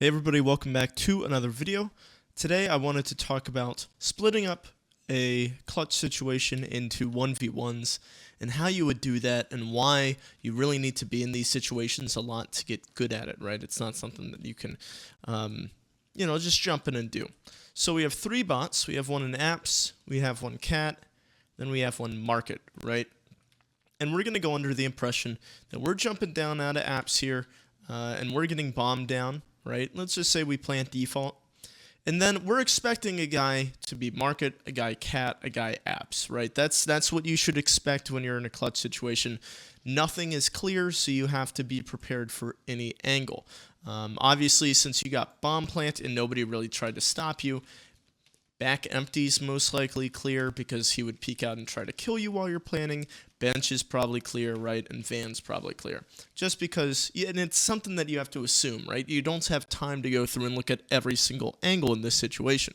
Hey everybody, welcome back to another video. Today I wanted to talk about splitting up a clutch situation into 1v1s and how you would do that and why you really need to be in these situations a lot to get good at it, right? It's not something that you can, just jump in and do. So we have three bots. We have one in apps, we have one cat, then we have one market, right? And we're going to go under the impression that we're jumping down out of apps here and we're getting bombed down. Right? Let's just say we plant default. And then we're expecting a guy to be market, a guy cat, a guy apps, right? That's what you should expect when you're in a clutch situation. Nothing is clear, so you have to be prepared for any angle. Obviously, since you got bomb plant and nobody really tried to stop you, back empty's most likely clear because he would peek out and try to kill you while you're planning. Bench is probably clear, right? And van's probably clear. Just because, and it's something that you have to assume, right? You don't have time to go through and look at every single angle in this situation.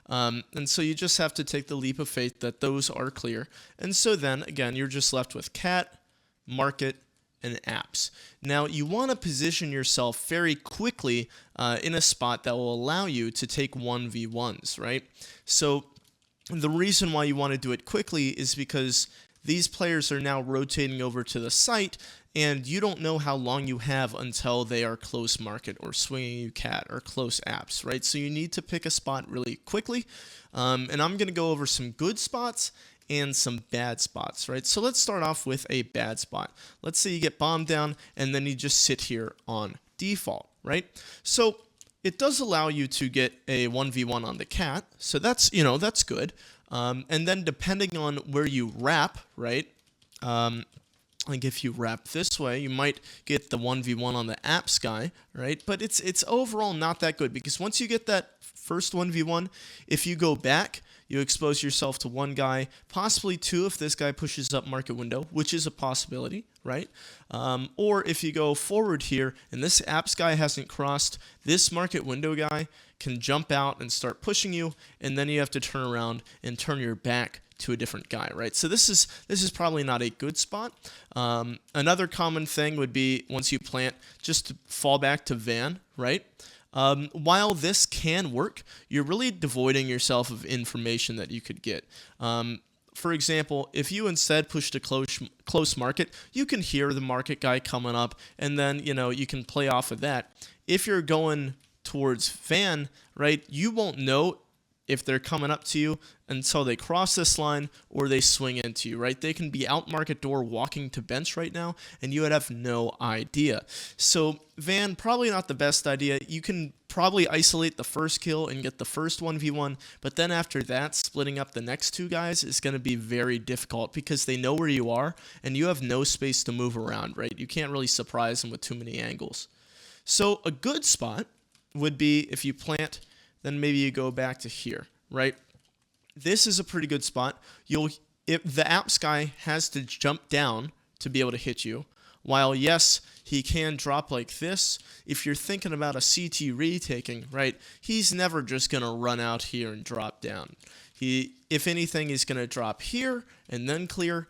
And so you just have to take the leap of faith that those are clear. And so then, again, you're just left with cat, market, and apps. Now, you want to position yourself very quickly in a spot that will allow you to take 1v1s, right? So the reason why you want to do it quickly is because these players are now rotating over to the site, and you don't know how long you have until they are close market or swinging you cat or close apps, right? So you need to pick a spot really quickly, and I'm going to go over some good spots and some bad spots, right? So let's start off with a bad spot. Let's say you get bombed down and then you just sit here on default, right? So it does allow you to get a 1v1 on the cat, so that's good. And then depending on where you wrap, right? Like if you wrap this way, you might get the 1v1 on the apps guy, right? But it's overall not that good because once you get that first 1v1, if you go back, you expose yourself to one guy, possibly two if this guy pushes up market window, which is a possibility, right? Or if you go forward here and this apps guy hasn't crossed, this market window guy can jump out and start pushing you, and then you have to turn around and turn your back to a different guy, right? So this is probably not a good spot. Another common thing would be once you plant, just to fall back to van, right? While this can work, you're really devoiding yourself of information that you could get. For example, if you instead pushed a close market, you can hear the market guy coming up, and then you can play off of that. If you're going towards van, right, you won't know if they're coming up to you until they cross this line or they swing into you, right? They can be out market door walking to bench right now, and you would have no idea. So van, probably not the best idea. You can probably isolate the first kill and get the first 1v1, but then after that, splitting up the next two guys is going to be very difficult because they know where you are, and you have no space to move around, right? You can't really surprise them with too many angles. So a good spot would be if you plant, then maybe you go back to here, right? This is a pretty good spot. If the apps guy has to jump down to be able to hit you, while yes, he can drop like this. If you're thinking about a CT retaking, right, he's never just going to run out here and drop down. If anything, he's going to drop here and then clear.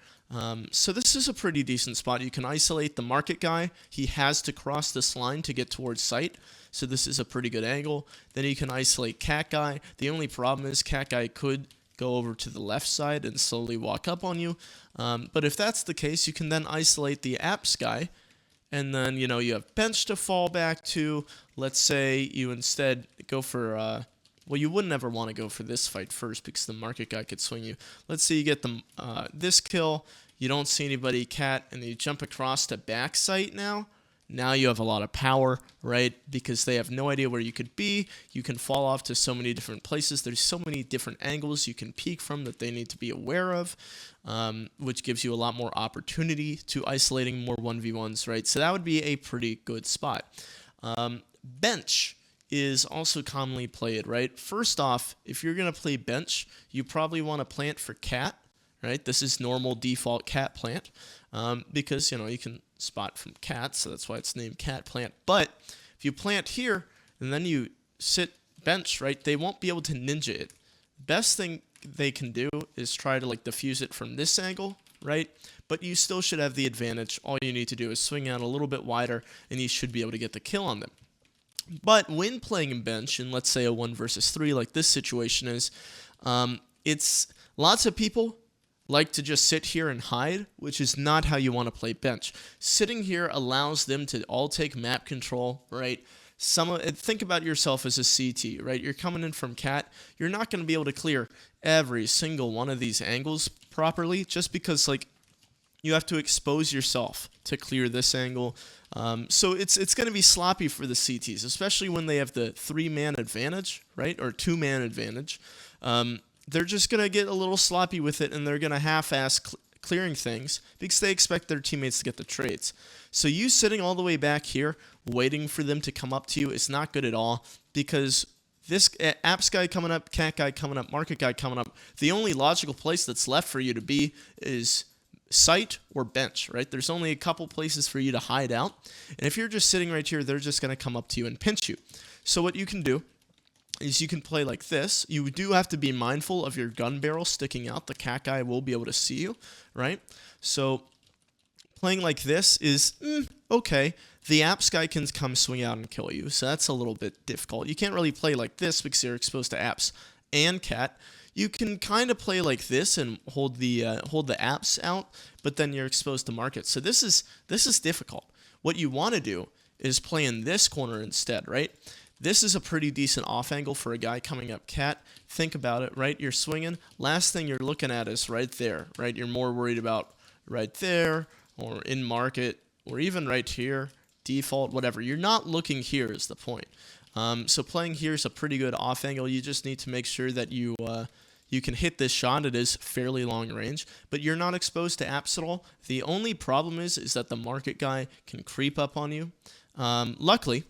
So this is a pretty decent spot. You can isolate the market guy. He has to cross this line to get towards site. So this is a pretty good angle. Then you can isolate cat guy. The only problem is cat guy could go over to the left side and slowly walk up on you. But if that's the case, you can then isolate the apps guy. And then, you have bench to fall back to. Let's say you instead go for, well, you wouldn't ever want to go for this fight first because the market guy could swing you. Let's say you get this kill. You don't see anybody cat, and you jump across to back site now. Now you have a lot of power, right? Because they have no idea where you could be. You can fall off to so many different places. There's so many different angles you can peek from that they need to be aware of, which gives you a lot more opportunity to isolating more 1v1s, right? So that would be a pretty good spot. Bench is also commonly played, right? First off, if you're going to play bench, you probably want to plant for cat, right? This is normal default cat plant because, you can spot from cat, so that's why it's named cat plant. But if you plant here and then you sit bench, right, they won't be able to ninja it. Best thing they can do is try to diffuse it from this angle, right? But you still should have the advantage. All you need to do is swing out a little bit wider and you should be able to get the kill on them. But when playing in bench, and let's say a 1 versus 3 like this situation is, it's lots of people like to just sit here and hide, which is not how you want to play bench. Sitting here allows them to all take map control, right? Think about yourself as a CT, right? You're coming in from cat. You're not going to be able to clear every single one of these angles properly just because, like, you have to expose yourself to clear this angle. So it's going to be sloppy for the CTs, especially when they have the 3-man advantage, right? Or 2-man advantage. They're just going to get a little sloppy with it, and they're going to half-ass clearing things because they expect their teammates to get the trades. So you sitting all the way back here, waiting for them to come up to you is not good at all because this apps guy coming up, cat guy coming up, market guy coming up, the only logical place that's left for you to be is site or bench, right? There's only a couple places for you to hide out. And if you're just sitting right here, they're just going to come up to you and pinch you. So what you can do is you can play like this. You do have to be mindful of your gun barrel sticking out. The cat guy will be able to see you, right? So playing like this is okay. The apps guy can come swing out and kill you, so that's a little bit difficult. You can't really play like this because you're exposed to apps and cat. You can kind of play like this and hold the apps out, but then you're exposed to market. So this is difficult. What you want to do is play in this corner instead, right? This is a pretty decent off angle for a guy coming up cat. Think about it, right? You're swinging. Last thing you're looking at is right there, right? You're more worried about right there or in market or even right here, default, whatever. You're not looking here is the point. So playing here is a pretty good off angle. You just need to make sure that you can hit this shot. It is fairly long range, but you're not exposed to apps at all. The only problem is that the market guy can creep up on you. Luckily,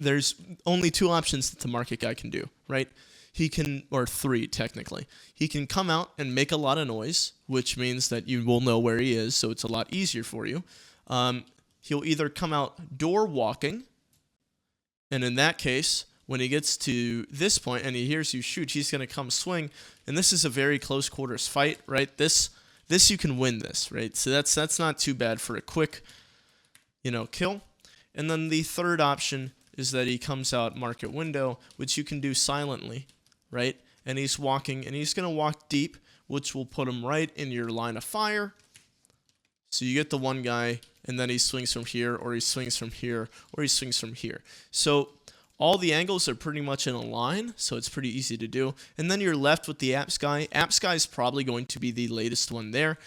there's only 2 options that the market guy can do, right? He can, or 3 technically. He can come out and make a lot of noise, which means that you will know where he is, so it's a lot easier for you. He'll either come out door walking, and in that case, when he gets to this point and he hears you shoot, he's going to come swing, and this is a very close quarters fight, right? This you can win this, right? So that's not too bad for a quick, kill. And then the third option is that he comes out market window, which you can do silently, right? And he's walking, and he's going to walk deep, which will put him right in your line of fire. So you get the one guy, and then he swings from here, or he swings from here, or he swings from here. So all the angles are pretty much in a line, so it's pretty easy to do. And then you're left with the apps guy. Apps guy is probably going to be the latest one there,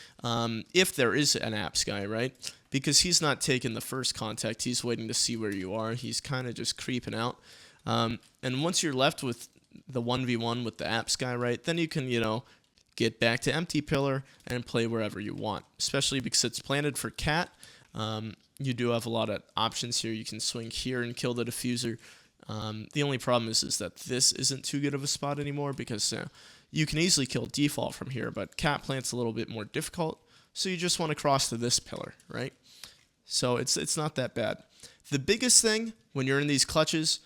if there is an apps guy, right? Because he's not taking the first contact. He's waiting to see where you are. He's kind of just creeping out. And once you're left with the 1v1 with the apps guy, right, then you can, get back to empty pillar and play wherever you want, especially because it's planted for cat. You do have a lot of options here. You can swing here and kill the diffuser. The only problem is that this isn't too good of a spot anymore because you can easily kill default from here, but cat plant's a little bit more difficult, so you just want to cross to this pillar, right? So it's not that bad. The biggest thing when you're in these clutches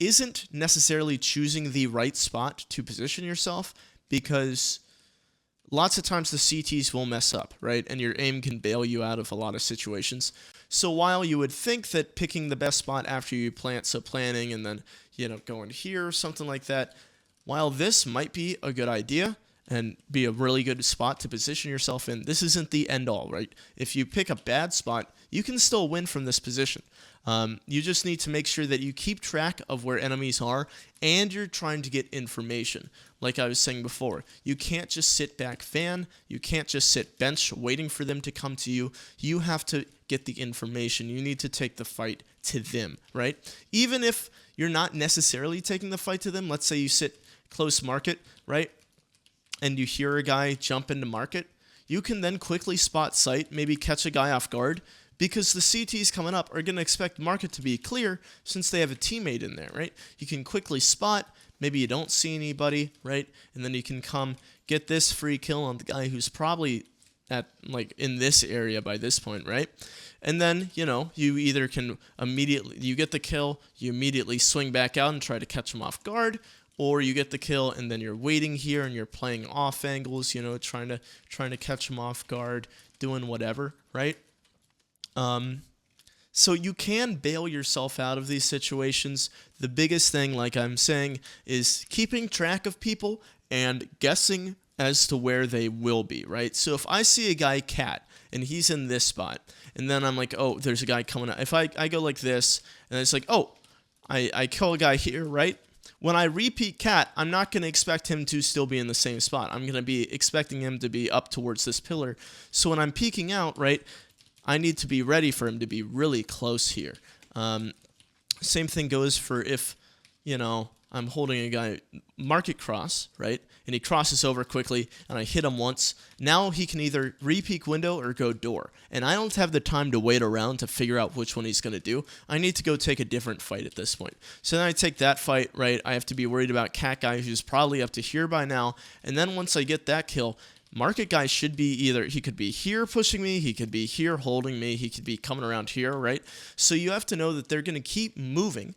isn't necessarily choosing the right spot to position yourself, because lots of times the CTs will mess up, right? And your aim can bail you out of a lot of situations. So while you would think that picking the best spot after you plant, so planning and then, going here or something like that, while this might be a good idea and be a really good spot to position yourself in, this isn't the end all, right? If you pick a bad spot, you can still win from this position. You just need to make sure that you keep track of where enemies are and you're trying to get information. Like I was saying before, you can't just sit back fan, you can't just sit bench waiting for them to come to you. You have to get the information. You need to take the fight to them, right? Even if you're not necessarily taking the fight to them, let's say you sit close market, right? And you hear a guy jump into market, you can then quickly spot sight, maybe catch a guy off guard, because the CTs coming up are going to expect market to be clear since they have a teammate in there, right? You can quickly spot, maybe you don't see anybody, right? And then you can come get this free kill on the guy who's probably in this area by this point, right? And then, you either can you get the kill, you immediately swing back out and try to catch him off guard, or you get the kill and then you're waiting here and you're playing off angles, trying to catch him off guard, doing whatever, right? So you can bail yourself out of these situations. The biggest thing, like I'm saying, is keeping track of people and guessing as to where they will be, right? So if I see a guy cat and he's in this spot, and then I'm like, oh, there's a guy coming up. If I go like this, and it's like, oh, I kill a guy here, right? When I repeat cat, I'm not going to expect him to still be in the same spot. I'm going to be expecting him to be up towards this pillar. So when I'm peeking out, right, I need to be ready for him to be really close here. Same thing goes for if, you know, I'm holding a guy market cross, right, and he crosses over quickly, and I hit him once. Now he can either re-peek window or go door, and I don't have the time to wait around to figure out which one he's going to do. I need to go take a different fight at this point. So then I take that fight, right, I have to be worried about cat guy, who's probably up to here by now, and then once I get that kill, market guy should be either, he could be here pushing me, he could be here holding me, he could be coming around here, right? So you have to know that they're going to keep moving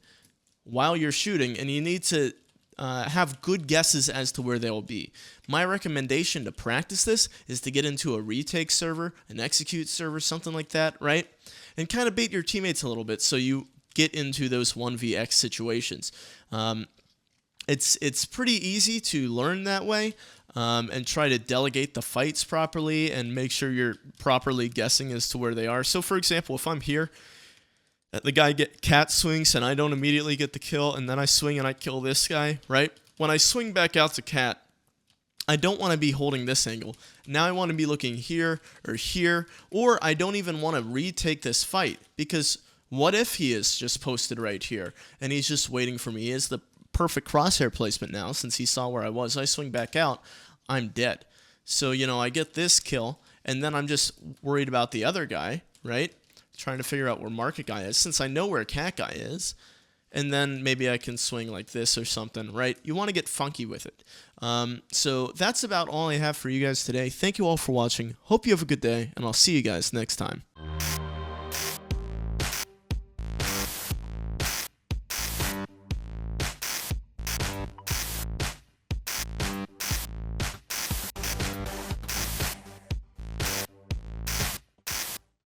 while you're shooting, and you need to have good guesses as to where they will be. My recommendation to practice this is to get into a retake server, an execute server, something like that, right? And kind of bait your teammates a little bit so you get into those 1vx situations. It's pretty easy to learn that way, and try to delegate the fights properly and make sure you're properly guessing as to where they are. So for example, if I'm here, the guy cat swings and I don't immediately get the kill, and then I swing and I kill this guy, right? When I swing back out to cat, I don't want to be holding this angle. Now I want to be looking here, or I don't even want to retake this fight, because what if he is just posted right here and he's just waiting for me? He has the perfect crosshair placement now since he saw where I was. I swing back out, I'm dead. So, you know, I get this kill, and then I'm just worried about the other guy, right? Trying to figure out where market guy is, since I know where cat guy is, and then maybe I can swing like this or something, right? You want to get funky with it. So that's about all I have for you guys today. Thank you all for watching. Hope you have a good day, and I'll see you guys next time.